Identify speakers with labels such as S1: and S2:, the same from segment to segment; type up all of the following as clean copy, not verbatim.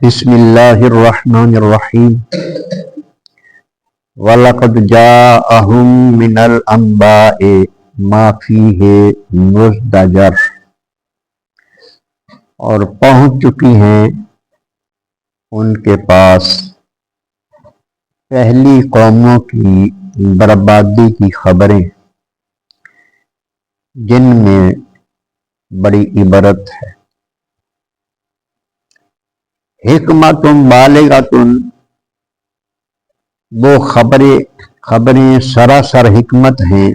S1: بسم اللہ الرحمن الرحیم وَلَقَدْ جَاءَهُم مِّنَ الْأَنبَاءِ مَا فِيهِ مُزْدَجَرٌ، اور پہنچ چکی ہیں ان کے پاس پہلی قوموں کی بربادی کی خبریں جن میں بڑی عبرت ہے۔ حکمت بالغۃ، وہ خبریں سراسر حکمت ہیں۔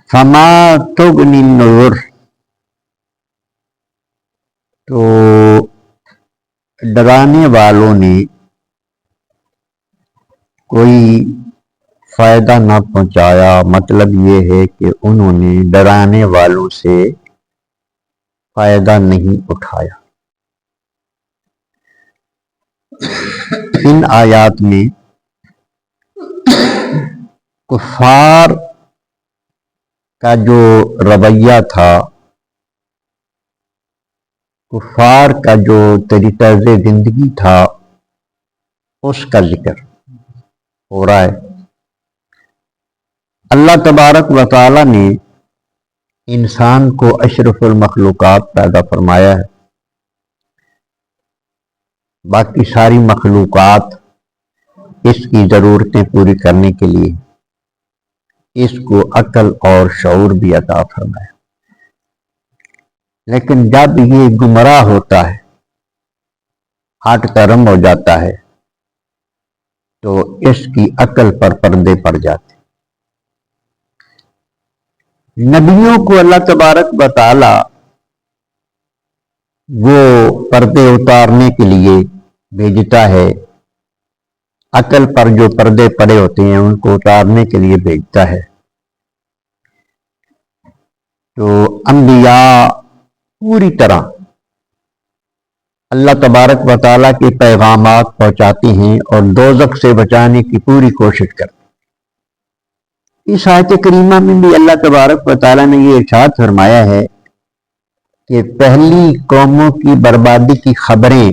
S1: فما تغنی النذر، تو ڈرانے والوں نے کوئی فائدہ نہ پہنچایا۔ مطلب یہ ہے کہ انہوں نے ڈرانے والوں سے فائدہ نہیں اٹھایا۔ ان آیات میں کفار کا جو رویہ تھا، کفار کا جو طریقہ زندگی تھا، اس کا ذکر ہو رہا ہے۔ اللہ تبارک و تعالی نے انسان کو اشرف المخلوقات پیدا فرمایا ہے۔ باقی ساری مخلوقات اس کی ضرورتیں پوری کرنے کے لیے اس کو عقل اور شعور بھی عطا فرمایا، لیکن جب یہ گمراہ ہوتا ہے، ہٹ درم ہو جاتا ہے، تو اس کی عقل پر پردے پڑ جاتے۔ نبیوں کو اللہ تبارک و تعالی وہ پردے اتارنے کے لیے بھیجتا ہے، عقل پر جو پردے پڑے ہوتے ہیں ان کو اتارنے کے لیے بھیجتا ہے۔ تو انبیاء پوری طرح اللہ تبارک و تعالیٰ کے پیغامات پہنچاتے ہیں اور دوزخ سے بچانے کی پوری کوشش کرتے ہیں۔ اس آیت کریمہ میں بھی اللہ تبارک و تعالیٰ نے یہ ارشاد فرمایا ہے کہ پہلی قوموں کی بربادی کی خبریں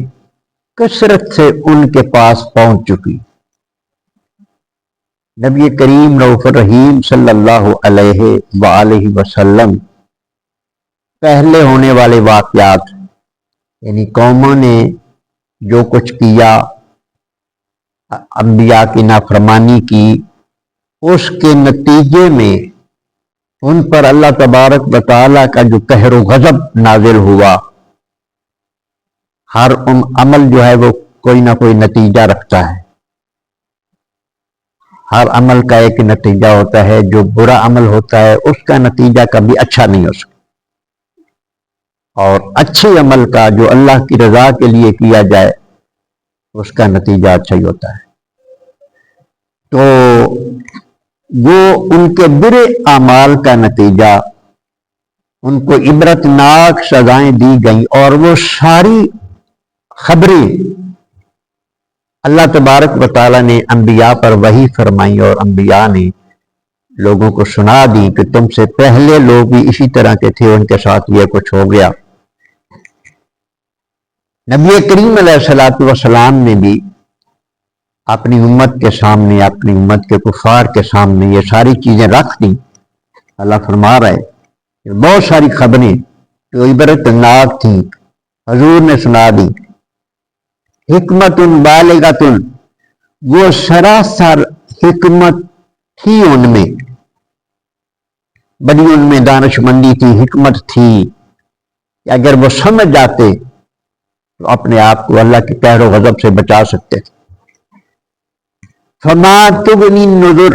S1: کثرت سے ان کے پاس پہنچ چکی۔ نبی کریم رؤوف الرحیم صلی اللہ علیہ وآلہ وسلم پہلے ہونے والے واقعات، یعنی قوموں نے جو کچھ کیا، انبیاء کی نافرمانی کی، اس کے نتیجے میں ان پر اللہ تبارک و تعالیٰ کا جو قہر و غضب نازل ہوا۔ ہر عمل جو ہے وہ کوئی نہ کوئی نتیجہ رکھتا ہے، ہر عمل کا ایک نتیجہ ہوتا ہے۔ جو برا عمل ہوتا ہے اس کا نتیجہ کبھی اچھا نہیں ہو سکتا، اور اچھے عمل کا جو اللہ کی رضا کے لیے کیا جائے اس کا نتیجہ اچھا ہی ہوتا ہے۔ تو وہ ان کے برے اعمال کا نتیجہ، ان کو عبرتناک سزائیں دی گئیں، اور وہ ساری خبریں اللہ تبارک و تعالیٰ نے انبیاء پر وحی فرمائی، اور انبیاء نے لوگوں کو سنا دی کہ تم سے پہلے لوگ بھی اسی طرح کے تھے، ان کے ساتھ یہ کچھ ہو گیا۔ نبی کریم علیہ الصلوۃ والسلام نے بھی اپنی امت کے سامنے، اپنی امت کے کفار کے سامنے یہ ساری چیزیں رکھ دیں۔ اللہ فرما رہا ہے کہ بہت ساری خبریں جو عبرتناک تھیں حضور نے سنا دی۔ حکمت بالغۃ، وہ سراسر حکمت تھی ان میں، بڑی ان میں دانش مندی تھی، حکمت تھی کہ اگر وہ سمجھ جاتے تو اپنے آپ کو اللہ کے قہر و غضب سے بچا سکتے تھے۔ فما تغنی النذر،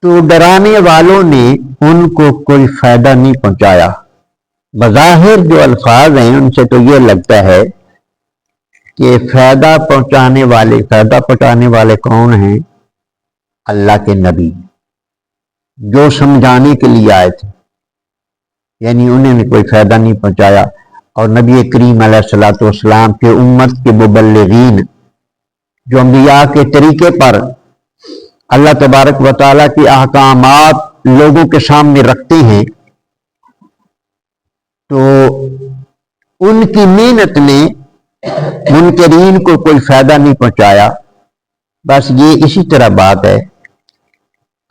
S1: تو ڈرانے والوں نے ان کو کوئی فائدہ نہیں پہنچایا۔ بظاہر جو الفاظ ہیں ان سے تو یہ لگتا ہے کہ فائدہ پہنچانے والے کون ہیں؟ اللہ کے نبی، جو سمجھانے کے لیے آئے تھے، یعنی انہوں نے کوئی فائدہ نہیں پہنچایا۔ اور نبی کریم علیہ الصلوۃ والسلام کے امت کے مبلغین جو انبیاء کے طریقے پر اللہ تبارک و تعالیٰ کے احکامات لوگوں کے سامنے رکھتے ہیں، تو ان کی محنت نے منکرین کو کوئی فائدہ نہیں پہنچایا. بس یہ اسی طرح بات ہے.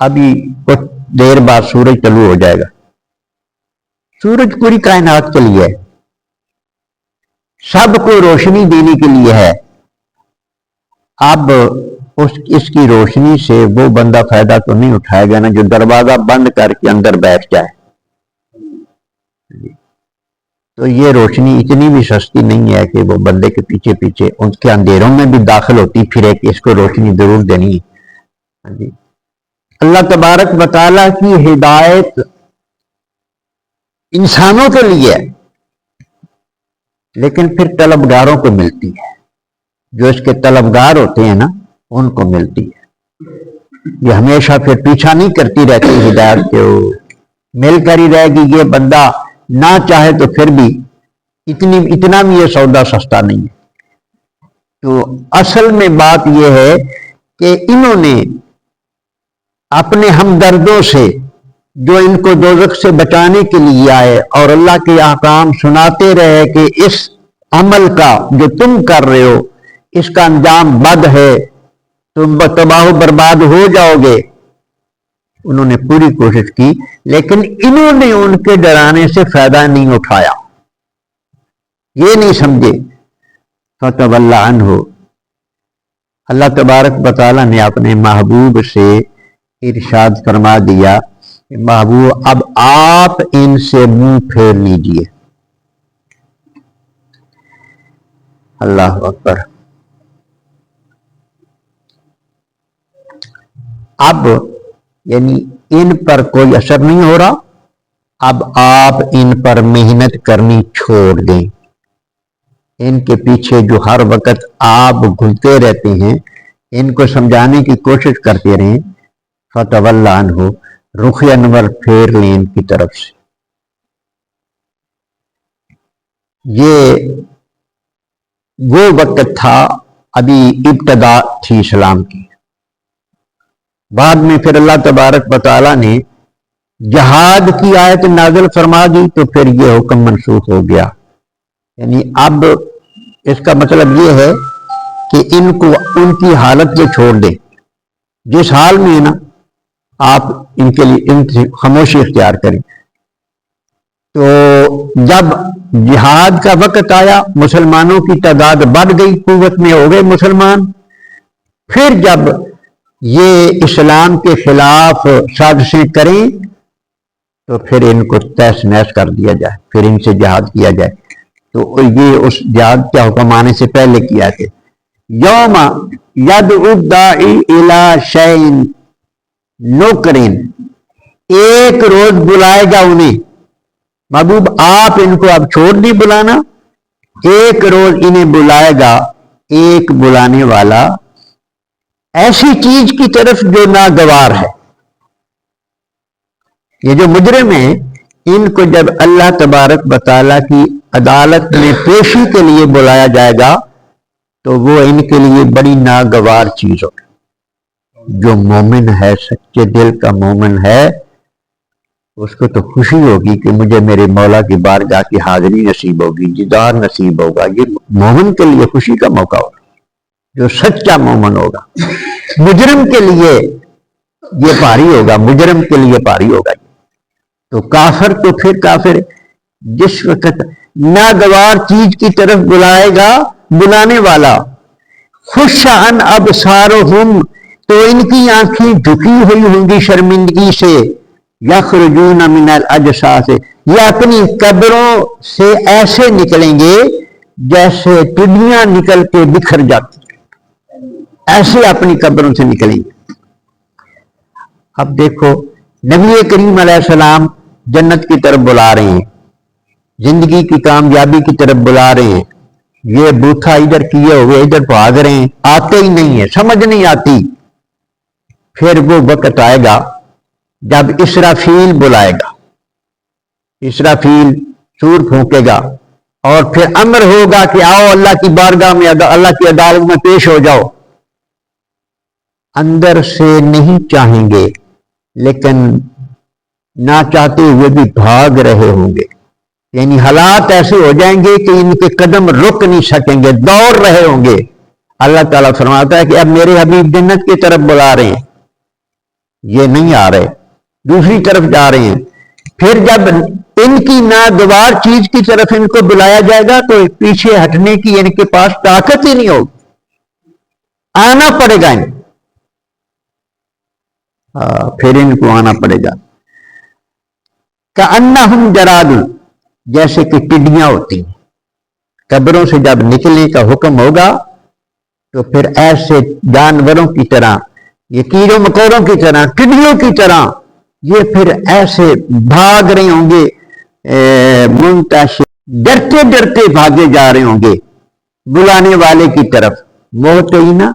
S1: ابھی کچھ دیر بعد سورج طلوع ہو جائے گا. سورج پوری کائنات کے لیے ہے، سب کو روشنی دینے کے لیے ہے. اب اس کی روشنی سے وہ بندہ فائدہ تو نہیں اٹھائے گا نا جو دروازہ بند کر کے اندر بیٹھ جائے. تو یہ روشنی اتنی بھی سستی نہیں ہے کہ وہ بندے کے پیچھے پیچھے ان کے اندھیروں میں بھی داخل ہوتی پھرے کہ اس کو روشنی ضرور دینی ہے. اللہ تبارک و تعالیٰ کی ہدایت انسانوں کے لیے ہے، لیکن پھر طلبگاروں کو ملتی ہے. جو اس کے طلبگار ہوتے ہیں نا ان کو ملتی ہے. یہ ہمیشہ پھر پیچھا نہیں کرتی رہتی ہدایت کے، وہ مل کر ہی رہے گی. یہ بندہ نہ چاہے تو پھر بھی اتنا بھی یہ سودا سستا نہیں ہے. تو اصل میں بات یہ ہے کہ انہوں نے اپنے ہمدردوں سے جو ان کو دوزخ سے بچانے کے لیے آئے اور اللہ کے احکام سناتے رہے کہ اس عمل کا جو تم کر رہے ہو اس کا انجام بد ہے، تم تباہ و برباد ہو جاؤ گے، انہوں نے پوری کوشش کی، لیکن انہوں نے ان کے ڈرانے سے فائدہ نہیں اٹھایا. یہ نہیں سمجھے. فتولی عنہ، اللہ تبارک و تعالیٰ نے اپنے محبوب سے ارشاد فرما دیا کہ محبوب اب آپ ان سے منہ پھیر لیجئے. اللہ اکبر. اب یعنی ان پر کوئی اثر نہیں ہو رہا، اب آپ ان پر محنت کرنی چھوڑ دیں. ان کے پیچھے جو ہر وقت آپ گھلتے رہتے ہیں ان کو سمجھانے کی کوشش کرتے رہیں. فتولی عنہ، رخ انور پھیر لیں ان کی طرف سے. یہ وہ وقت تھا ابھی ابتدا تھی اسلام کی. بعد میں پھر اللہ تبارک و تعالیٰ نے جہاد کی آیت نازل فرما دی تو پھر یہ حکم منسوخ ہو گیا. یعنی اب اس کا مطلب یہ ہے کہ ان کو ان کی حالت یہ چھوڑ دیں جس حال میں ہے نا، آپ ان کے لیے ان سے خاموشی اختیار کریں. تو جب جہاد کا وقت آیا مسلمانوں کی تعداد بڑھ گئی، قوت میں ہو گئے مسلمان. پھر جب یہ اسلام کے خلاف سازشیں کریں تو پھر ان کو تہس نہس کر دیا جائے، پھر ان سے جہاد کیا جائے. تو یہ اس جہاد کے حکم آنے سے پہلے کیا کہ یوم یدعو الداعی الی شیء نکر، ایک روز بلائے گا انہیں. محبوب آپ ان کو اب چھوڑ نہیں بلانا، ایک روز انہیں بلائے گا ایک بلانے والا ایسی چیز کی طرف جو ناگوار ہے. یہ جو مجرم ہیں ان کو جب اللہ تبارک و تعالیٰ کی عدالت میں پیشی کے لیے بلایا جائے گا تو وہ ان کے لیے بڑی ناگوار چیز ہوگی. جو مومن ہے، سچے دل کا مومن ہے، اس کو تو خوشی ہوگی کہ مجھے میرے مولا کی بارگاہ کی حاضری نصیب ہوگی، دیدار نصیب ہوگا. یہ مومن کے لیے خوشی کا موقع ہوگا جو سچا مومن ہوگا. مجرم کے لیے یہ بھاری ہوگا، مجرم کے لیے بھاری ہوگا. تو کافر تو پھر کافر جس وقت ناگوار چیز کی طرف بلائے گا بلانے والا. خش عن ابصارہم، تو ان کی آنکھیں جھکی ہوئی ہوں گی شرمندگی سے. یخرجون من الاجساس، یہ اپنی قبروں سے ایسے نکلیں گے جیسے ٹڈیاں نکل کے بکھر جاتی، ایسے اپنی قبروں سے نکلیں گے. اب دیکھو نبی کریم علیہ السلام جنت کی طرف بلا رہے ہیں، زندگی کی کامیابی کی طرف بلا رہے ہیں. یہ بوتھا ادھر کیے ہوئے ادھر بھاگ رہے ہیں، آتے ہی نہیں ہے، سمجھ نہیں آتی. پھر وہ وقت آئے گا جب اسرافیل بلائے گا، اسرافیل سور پھونکے گا اور پھر امر ہوگا کہ آؤ اللہ کی بارگاہ میں، اللہ کی عدالت میں پیش ہو جاؤ. اندر سے نہیں چاہیں گے لیکن نہ چاہتے ہوئے بھی بھاگ رہے ہوں گے یعنی حالات ایسے ہو جائیں گے کہ ان کے قدم رک نہیں سکیں گے، دوڑ رہے ہوں گے۔ اللہ تعالیٰ فرماتا ہے کہ اب میرے حبیب جنت کی طرف بلا رہے ہیں، یہ نہیں آ رہے، دوسری طرف جا رہے ہیں۔ پھر جب ان کی ناگوار چیز کی طرف ان کو بلایا جائے گا تو پیچھے ہٹنے کی ان کے پاس طاقت ہی نہیں ہوگی، آنا پڑے گا پھر ان کو آنا پڑے گا۔ کأنہم جراد، جیسے کہ ٹڈیاں ہوتی ہیں، قبروں سے جب نکلنے کا حکم ہوگا تو پھر ایسے جانوروں کی طرح، یہ کیڑوں مکوڑوں کی طرح، ٹڈیوں کی طرح یہ پھر ایسے بھاگ رہے ہوں گے، منتشر، ڈرتے ڈرتے بھاگے جا رہے ہوں گے بلانے والے کی طرف۔ وہ تو ہی نا،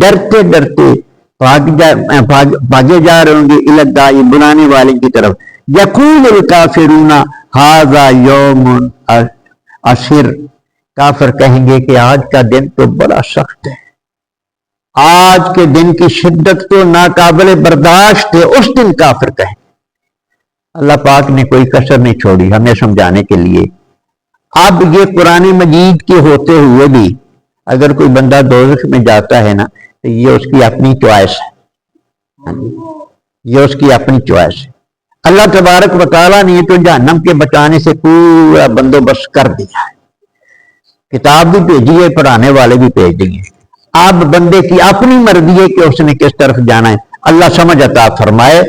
S1: ڈرتے ڈرتے بھاگے جا رہے ہوں گے الدائی، بلانے والے کی طرف۔ یقول الکافرون ھذا یوم عسیر، کافر کہیں گے کہ آج کا دن تو بڑا سخت ہے، آج کے دن کی شدت تو ناقابل برداشت ہے، اس دن کافر کہیں۔ اللہ پاک نے کوئی کسر نہیں چھوڑی ہمیں سمجھانے کے لیے۔ اب یہ قرآن مجید کے ہوتے ہوئے بھی اگر کوئی بندہ دوزخ میں جاتا ہے نا تو یہ اس کی اپنی چوائس ہے، یہ اس کی اپنی چوائس ہے۔ اللہ تبارک و تعالیٰ نے تو جہنم کے بچانے سے پورا بندوبست کر دیا ہے، کتاب بھی بھیجی ہے، پڑھانے والے بھی بھیج دیے۔ اب بندے کی اپنی مرضی ہے کہ اس نے کس طرف جانا ہے۔ اللہ سمجھ عطا فرمائے۔